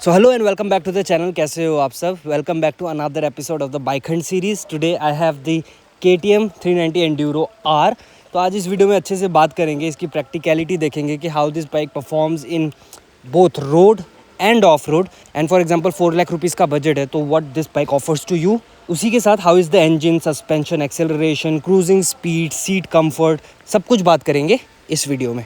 So hello and welcome back to the channel. कैसे हो आप सब? Welcome back to another episode of the bike hunt series. Today I have the KTM 390 enduro R। तो आज इस video में अच्छे से बात करेंगे, इसकी प्रैक्टिकलिटी देखेंगे कि how this bike performs in both road and off road. And for example 4 lakh rupees का बजट है तो what this bike offers to you. उसी के साथ how is the engine, suspension, acceleration, cruising speed, seat comfort, सब कुछ बात करेंगे इस वीडियो में।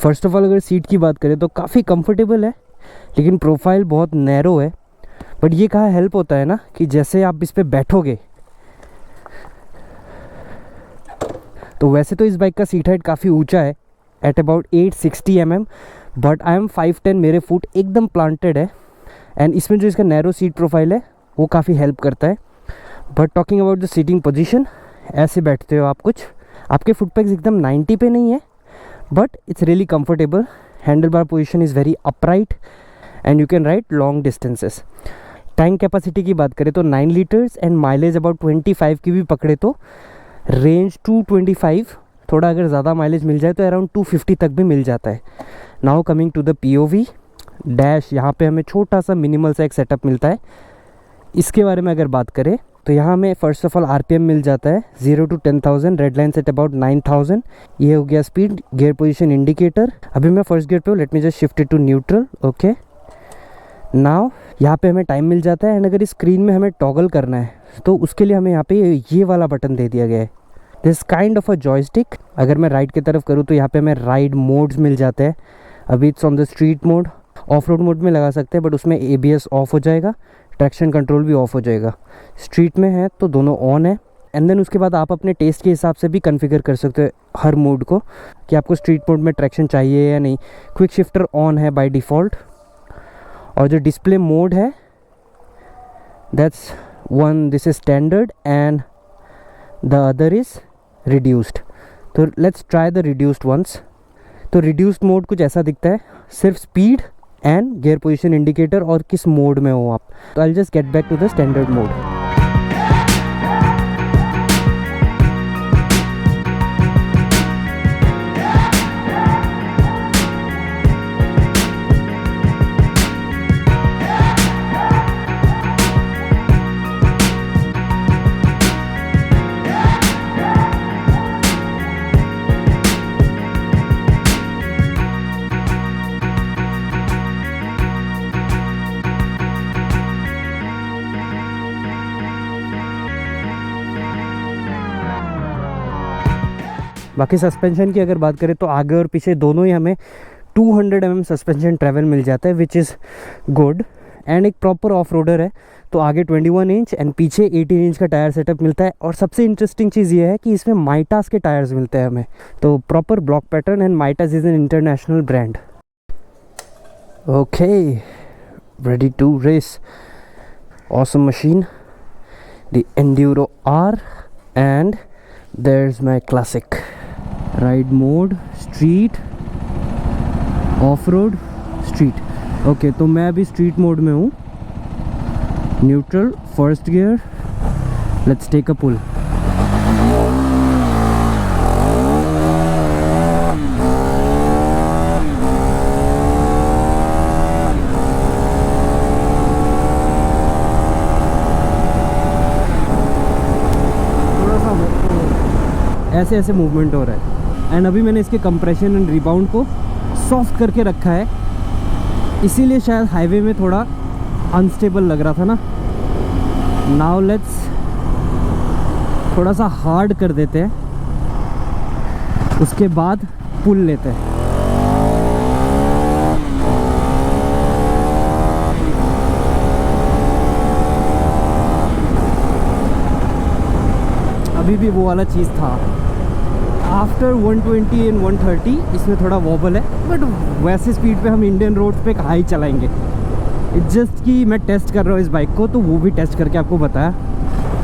फर्स्ट ऑफ ऑल अगर सीट की बात करें तो काफ़ी कंफर्टेबल है, लेकिन प्रोफाइल बहुत नैरो है। बट ये कहाँ हेल्प होता है ना कि जैसे आप इस पे बैठोगे तो वैसे तो इस बाइक का सीट हाइट काफ़ी ऊंचा है at about 860 mm, but I am 5'10", मेरे फुट एकदम प्लांटेड है। एंड इसमें जो इसका नैरो सीट प्रोफाइल है वो काफ़ी हेल्प करता है। But talking about the seating position, ऐसे बैठते हो आप, कुछ आपके फुट पैक्स एकदम 90 पे नहीं है, but it's really comfortable. Handlebar position is very upright and you can ride long distances. Tank capacity की बात करें तो 9 लीटर्स एंड माइलेज अबाउट 25 की भी पकड़े तो रेंज 225, थोड़ा अगर ज़्यादा माइलेज मिल जाए तो अराउंड 250 तक भी मिल जाता है। Now coming to the POV dash, यहाँ पे हमें छोटा सा मिनिमल सा एक सेटअप मिलता है। इसके बारे में अगर बात करें तो यहाँ में फर्स्ट ऑफ ऑल RPM मिल जाता है 0 to 10,000, red line set about 9,000। ये हो गया स्पीड, गियर पोजीशन इंडिकेटर। अभी मैं फर्स्ट गियर पे हूँ, let me just shift it to neutral. Okay, now यहाँ पे हमें टाइम मिल जाता है। एंड अगर इस स्क्रीन में हमें टॉगल करना है तो उसके लिए हमें यहाँ पे ये वाला बटन दे दिया गया है, this kind of a joystick. अगर मैं राइड की तरफ करूँ तो यहाँ पे हमें राइड मोड्स मिल जाते हैं। अभी it's on the street mode, of road mode में लगा सकते हैं, बट उसमें ABS ऑफ हो जाएगा, ट्रैक्शन कंट्रोल भी ऑफ हो जाएगा। स्ट्रीट में है तो दोनों ऑन है। एंड देन उसके बाद आप अपने टेस्ट के हिसाब से भी कॉन्फ़िगर कर सकते हो हर मोड को कि आपको स्ट्रीट मोड में ट्रैक्शन चाहिए या नहीं। क्विक शिफ्टर ऑन है बाय डिफ़ॉल्ट। और जो डिस्प्ले मोड है that's one, this is standard and the other is reduced. तो let's try the reduced ones. तो रिड्यूस्ड मोड कुछ ऐसा दिखता है, सिर्फ speed and gear position indicator और किस मोड में हो आप। तो I just get back to the standard mode. बाकी सस्पेंशन की अगर बात करें तो आगे और पीछे दोनों ही हमें 200 mm सस्पेंशन ट्रैवल मिल जाता है, विच इज़ गुड। एंड एक प्रॉपर ऑफ रोडर है तो आगे 21 इंच एंड पीछे 18 इंच का टायर सेटअप मिलता है। और सबसे इंटरेस्टिंग चीज़ ये है कि इसमें माइटास के टायर्स मिलते हैं हमें, तो proper block pattern. And Mitas is an international brand. Okay, ready to race, awesome machine, the enduro R। And there's my classic ride mode, street, off road, street। Okay, तो मैं अभी स्ट्रीट मोड में हूँ। Neutral, first gear, let's take a pull. ऐसे ऐसे movement हो रहा है। एंड अभी मैंने इसके कंप्रेशन एंड रिबाउंड को सॉफ्ट करके रखा है, इसीलिए शायद हाईवे में थोड़ा अनस्टेबल लग रहा था ना। नाउ लेट्स थोड़ा सा हार्ड कर देते हैं, उसके बाद पुल लेते हैं। अभी भी वो वाला चीज़ था। आफ्टर 120 एंड 130 इसमें थोड़ा वॉबल है, बट वैसे स्पीड पे हम इंडियन रोड्स पे कहाँ ही चलाएंगे। जस्ट कि मैं टेस्ट कर रहा हूँ इस बाइक को, तो वो भी टेस्ट करके आपको बताया।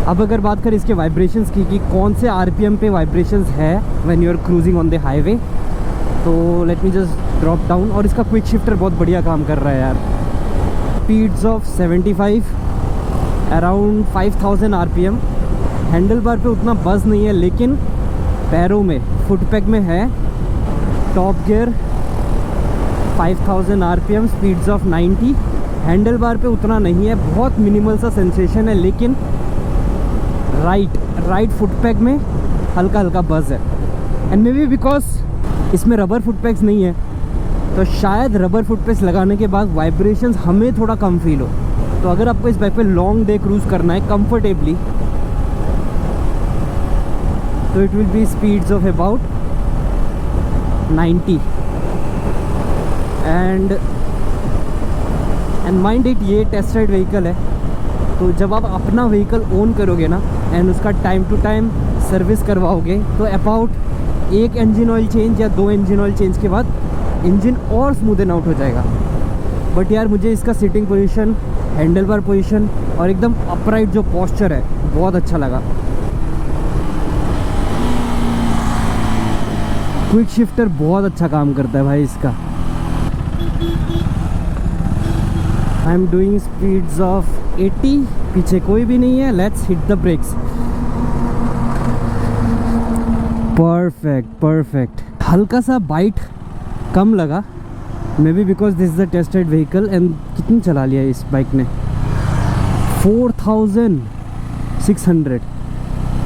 अब अगर बात करें इसके वाइब्रेशंस की कि कौन से आरपीएम पे वाइब्रेशंस है when you are cruising on the highway, तो let me just drop down. और इसका क्विक शिफ्टर बहुत बढ़िया काम कर रहा है यार। Speeds of 75, around 5000 RPM. Handle bar पे उतना बज़ नहीं है, लेकिन पैरों में फुटपैक में है। Top gear 5000 RPM, speeds of 90। Handle bar पे उतना नहीं है, बहुत मिनिमल सा सेंसेशन है, लेकिन राइट फुटपैक में हल्का हल्का बज़ है। एंड मे बी बिकॉज इसमें रबर फुटपैक्स नहीं है, तो शायद रबर फुटपैक्स लगाने के बाद वाइब्रेशंस हमें थोड़ा कम फील हो। तो अगर आपको इस बाइक पे लॉन्ग डे क्रूज़ करना है कंफर्टेबली, तो it will be speeds of about 90। And mind it, ये टेस्ट राइड व्हीकल है, तो जब आप अपना व्हीकल ओन करोगे ना एंड उसका टाइम टू टाइम सर्विस करवाओगे, तो अबाउट एक इंजन ऑयल चेंज या 2 इंजन ऑयल चेंज के बाद इंजन और स्मूदन आउट हो जाएगा। बट यार मुझे इसका seating position, handle bar position और एकदम अपराइट जो पोस्चर है बहुत अच्छा लगा। क्विक शिफ्टर बहुत अच्छा काम करता है भाई इसका। I am doing speeds of 80, पीछे कोई भी नहीं है। Let's hit the brakes. Perfect. हल्का सा बाइट कम लगा, maybe because this is the tested vehicle. And कितनी चला लिया इस बाइक ने? 4600।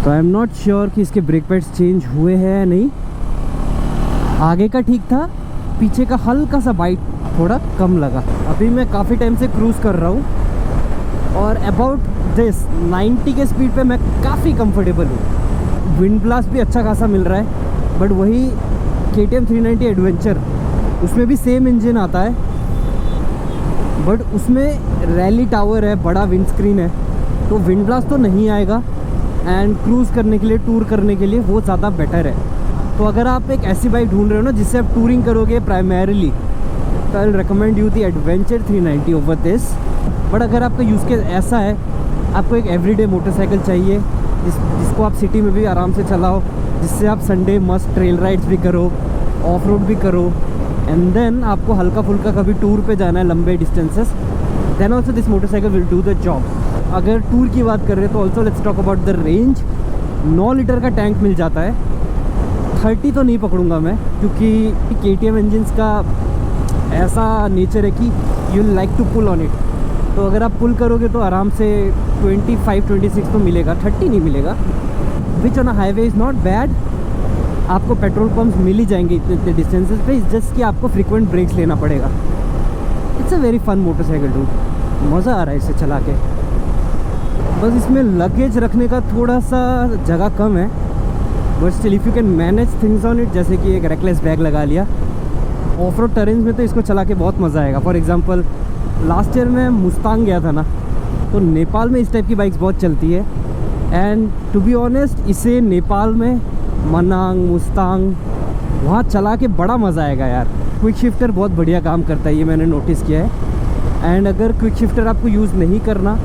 तो आई एम नॉट श्योर कि इसके ब्रेक पैड्स चेंज हुए हैं या नहीं। आगे का ठीक था, पीछे का हल्का सा बाइट थोड़ा कम लगा। अभी मैं काफ़ी टाइम से क्रूज़ कर रहा हूँ और अबाउट दिस 90 के स्पीड पे मैं काफ़ी कंफर्टेबल हूँ। विंड ब्लास्ट भी अच्छा खासा मिल रहा है। बट वही KTM 390 एडवेंचर, उसमें भी सेम इंजन आता है, बट उसमें रैली टावर है, बड़ा विंड स्क्रीन है, तो विंड ब्लास्ट तो नहीं आएगा। एंड क्रूज़ करने के लिए, टूर करने के लिए वो ज़्यादा बेटर है। तो अगर आप एक ऐसी बाइक ढूंढ रहे हो ना जिससे आप टूरिंग करोगे प्राइमरीली, तो I will recommend you the adventure 390 over this. But अगर आपका यूज़ केस ऐसा है, आपको एक एवरीडे मोटरसाइकिल चाहिए जिसको आप सिटी में भी आराम से चलाओ, जिससे आप संडे मस्त ट्रेल राइड्स भी करो, ऑफ रोड भी करो, एंड देन आपको हल्का फुल्का कभी टूर पे जाना है लंबे distances, then also this motorcycle will do the job. अगर टूर की बात कर रहे हैं तो also let's talk about the range. 9 litre का टैंक मिल जाता है। 30 तो नहीं पकड़ूंगा मैं, क्योंकि KTM इंजन्स का ऐसा नेचर है कि you like to pull on it. तो अगर आप पुल करोगे तो आराम से 25-26 तो मिलेगा, 30 नहीं मिलेगा, which on a highway is not bad. आपको पेट्रोल पम्प्स मिल ही जाएंगे इतने डिस्टेंसेस पे, जस्ट कि आपको फ्रीक्वेंट ब्रेक्स लेना पड़ेगा। It's a very fun motorcycle dude, मज़ा आ रहा है इसे चला के। बस इसमें लगेज रखने का थोड़ा सा जगह कम है, but still if you can manage things on it, जैसे कि एक रेकलेस बैग लगा लिया। ऑफ रोड टेरेन्स में तो इसको चला के बहुत मज़ा आएगा। फॉर एग्जांपल लास्ट ईयर मैं मुस्तांग गया था ना, तो नेपाल में इस टाइप की बाइक्स बहुत चलती है। एंड टू बी ऑनेस्ट, इसे नेपाल में मनांग, मुस्तांग वहाँ चला के बड़ा मज़ा आएगा यार। क्विक शिफ्टर बहुत बढ़िया काम करता है, ये मैंने नोटिस किया है। एंड अगर क्विक शिफ्टर आपको यूज़ नहीं करना,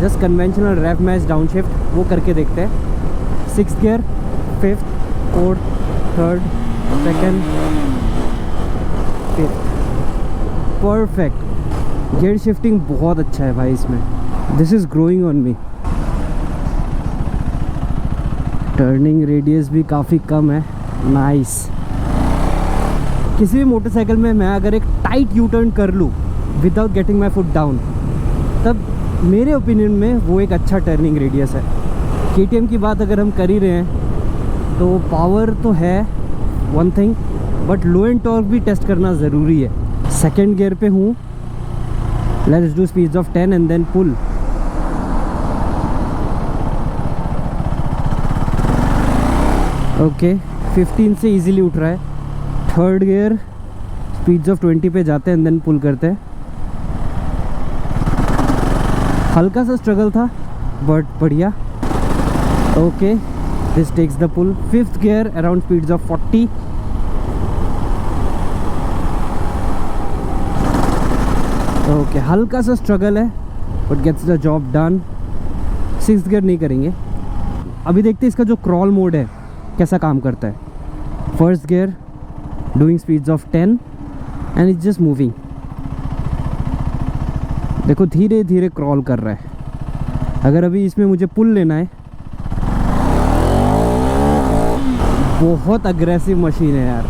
just conventional rev match down shift वो करके देखते हैं। 6th gear, 5th, 4th, 3rd, 2nd, 5th, perfect. Gear shifting बहुत अच्छा है भाई इसमें। This is growing on me. Turning radius भी काफ़ी कम है, नाइस। किसी भी मोटरसाइकिल में मैं अगर एक टाइट यू टर्न कर लूँ without getting my foot down, तब मेरे ओपिनियन में वो एक अच्छा टर्निंग रेडियस है। KTM की बात अगर हम कर ही रहे हैं, तो पावर तो है one thing, but low end torque भी टेस्ट करना ज़रूरी है। 2nd गियर पे हूँ, let's do speeds of 10 and then pull. Okay, 15 से इजीली उठ रहा है। 3rd गियर, स्पीड्स ऑफ 20 पे जाते हैं एंड देन पुल करते हैं। हल्का सा स्ट्रगल था बट बढ़िया। Okay, this takes the pull. 5th gear, around speeds of 40। Okay, हल्का सा स्ट्रगल है but gets the job done. 6th gear नहीं करेंगे, अभी देखते हैं इसका जो क्रॉल मोड है कैसा काम करता है। First gear doing speeds of 10 and it's just moving. देखो धीरे धीरे क्रॉल कर रहा है। अगर अभी इसमें मुझे पुल लेना है, बहुत अग्रेसिव मशीन है यार।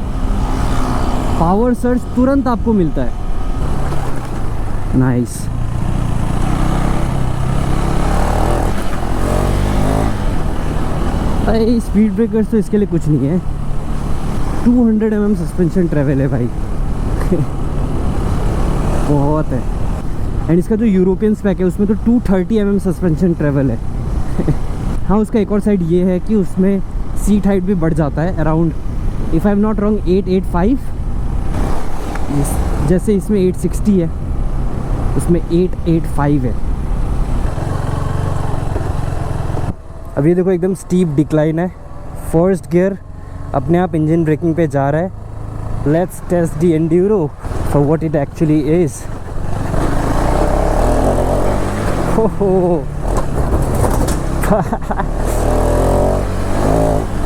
पावर सर्च तुरंत आपको मिलता है। नाइस। भाई स्पीड ब्रेकर्स तो इसके लिए कुछ नहीं है। 200 mm सस्पेंशन ट्रेवल है भाई। बहुत है। एंड इसका जो यूरोपियन स्पेक है उसमें तो 230 mm सस्पेंशन ट्रेवल है। हाँ, उसका एक और साइड ये है कि उसमें सीट हाइट भी बढ़ जाता है around, if I am not wrong 885। जैसे इसमें 860 है, उसमें 885 है। अब ये देखो एकदम स्टीप डिक्लाइन है। फर्स्ट गियर अपने आप इंजन ब्रेकिंग पे जा रहा है। Let's test the enduro for what it actually is.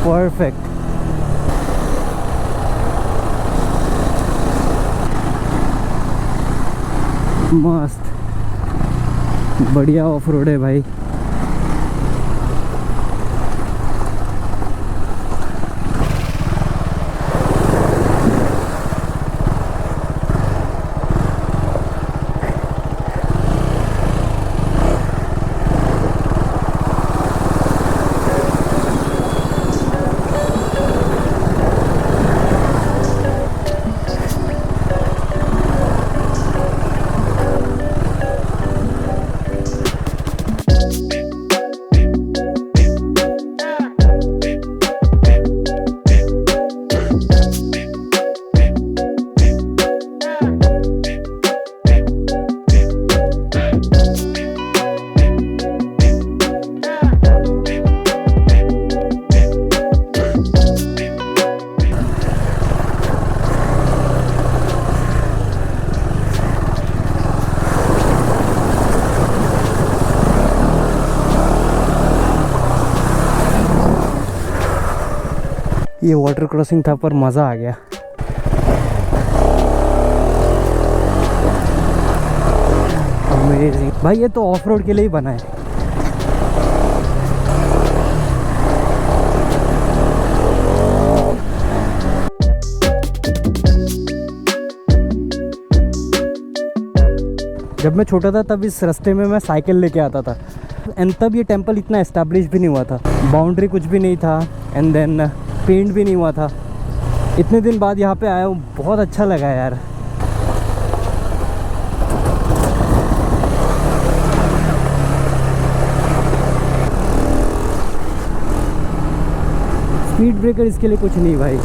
Perfect. मस्त, बढ़िया ऑफ रोड है भाई। ये वाटर क्रॉसिंग था पर मज़ा आ गया। अमेजिंग भाई, ये तो ऑफ रोड के लिए ही बना है। जब मैं छोटा था तब इस रास्ते में मैं साइकिल लेके आता था, एंड तब ये टेंपल इतना एस्टेब्लिश भी नहीं हुआ था, बाउंड्री कुछ भी नहीं था, एंड देन पेंट भी नहीं हुआ था। इतने दिन बाद यहाँ पे आया हूँ, बहुत अच्छा लगा यार। स्पीड ब्रेकर इसके लिए कुछ नहीं भाई।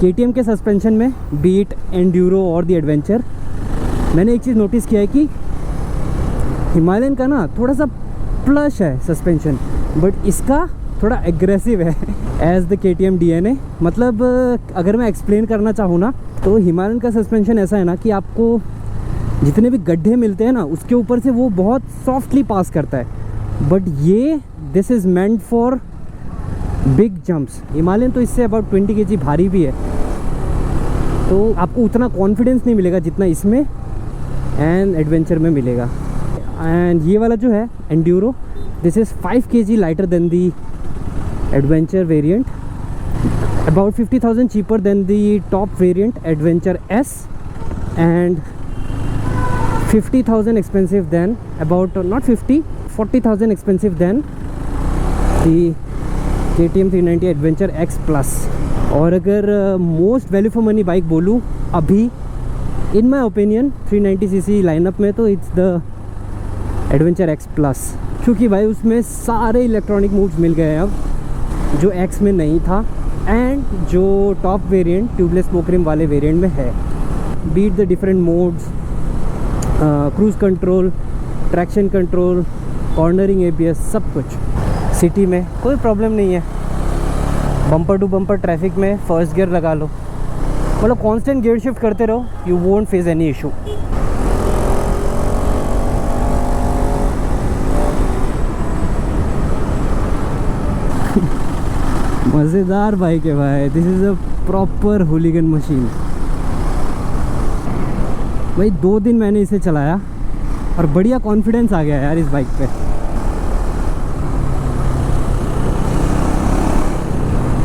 KTM के सस्पेंशन में बीट, एंड्यूरो और दी एडवेंचर, मैंने एक चीज़ नोटिस किया है कि हिमालयन का ना थोड़ा सा प्लश है सस्पेंशन, बट इसका थोड़ा एग्रेसिव है एज द KTM DNA। मतलब अगर मैं एक्सप्लेन करना चाहूँ ना, तो हिमालयन का सस्पेंशन ऐसा है ना कि आपको जितने भी गड्ढे मिलते हैं ना उसके ऊपर से वो बहुत सॉफ्टली पास करता है, बट ये this is meant for big jumps. Himalayan तो इससे अबाउट 20 kg भारी भी है, तो आपको उतना कॉन्फिडेंस नहीं मिलेगा जितना इसमें एंड एडवेंचर में मिलेगा। एंड ये वाला जो है Enduro, this is 5 kg lighter than the adventure variant, about 50,000 cheaper than the top variant adventure S, and 50,000 expensive than about not 50, 40,000 expensive than the KTM 390 adventure X plus. और अगर most value for money bike बोलूँ अभी इन my opinion 390cc lineup में, तो it's the adventure X plus, क्योंकि भाई उसमें सारे इलेक्ट्रॉनिक मूव्स मिल गए हैं अब जो X में नहीं था, एंड जो top variant tubeless spoke rim वाले वेरिएंट में है। Beat the different modes, cruise control, traction control, cornering, ABS, सब कुछ। सिटी में कोई प्रॉब्लम नहीं है। बम्पर टू बम्पर ट्रैफिक में फर्स्ट गियर लगा लो, मतलब कांस्टेंट गियर शिफ्ट करते रहो, you won't face any issue. मज़ेदार बाइक है भाई, this is a proper hooligan machine. भाई 2 दिन मैंने इसे चलाया और बढ़िया कॉन्फिडेंस आ गया यार इस बाइक पे।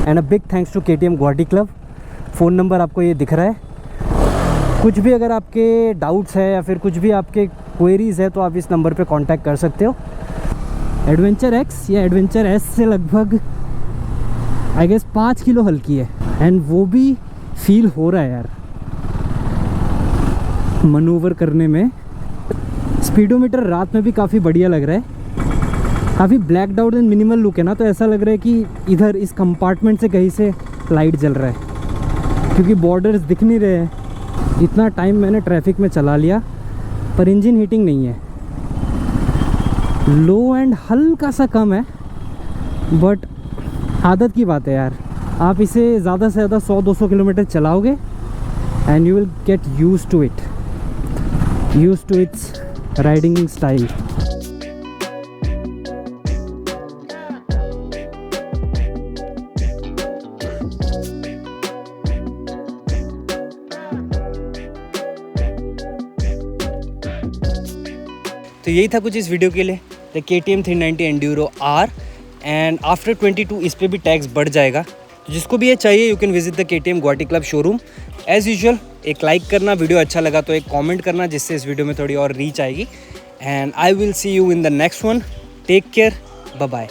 And a big thanks to KTM Guwahati club. Phone number आपको ये दिख रहा है। कुछ भी अगर आपके डाउट्स है या फिर कुछ भी आपके क्वेरीज़ है तो आप इस नंबर पे कांटेक्ट कर सकते हो। एडवेंचर एक्स या एडवेंचर एस से लगभग आई गेस 5 किलो हल्की है, एंड वो भी फील हो रहा है यार मनूवर करने में। स्पीडोमीटर रात में भी काफ़ी बढ़िया लग रहा है, काफ़ी blacked out and minimal look है ना, तो ऐसा लग रहा है कि इधर इस कंपार्टमेंट से कहीं से लाइट जल रहा है, क्योंकि बॉर्डर्स दिख नहीं रहे हैं। इतना टाइम मैंने ट्रैफिक में चला लिया पर इंजन हीटिंग नहीं है। लो एंड हल्का सा कम है, बट आदत की बात है यार। आप इसे ज़्यादा से ज़्यादा 100-200 किलोमीटर चलाओगे and you will get used to its riding style. तो यही था कुछ इस वीडियो के लिए, the KTM 390 enduro R, and after 22 इस पर भी टैक्स बढ़ जाएगा। तो जिसको भी ये चाहिए you can visit the KTM Guwahati club showroom. As usual एक लाइक करना, वीडियो अच्छा लगा तो एक कमेंट करना, जिससे इस वीडियो में थोड़ी और रीच आएगी। And I will see you in the next one. Take care, bye bye.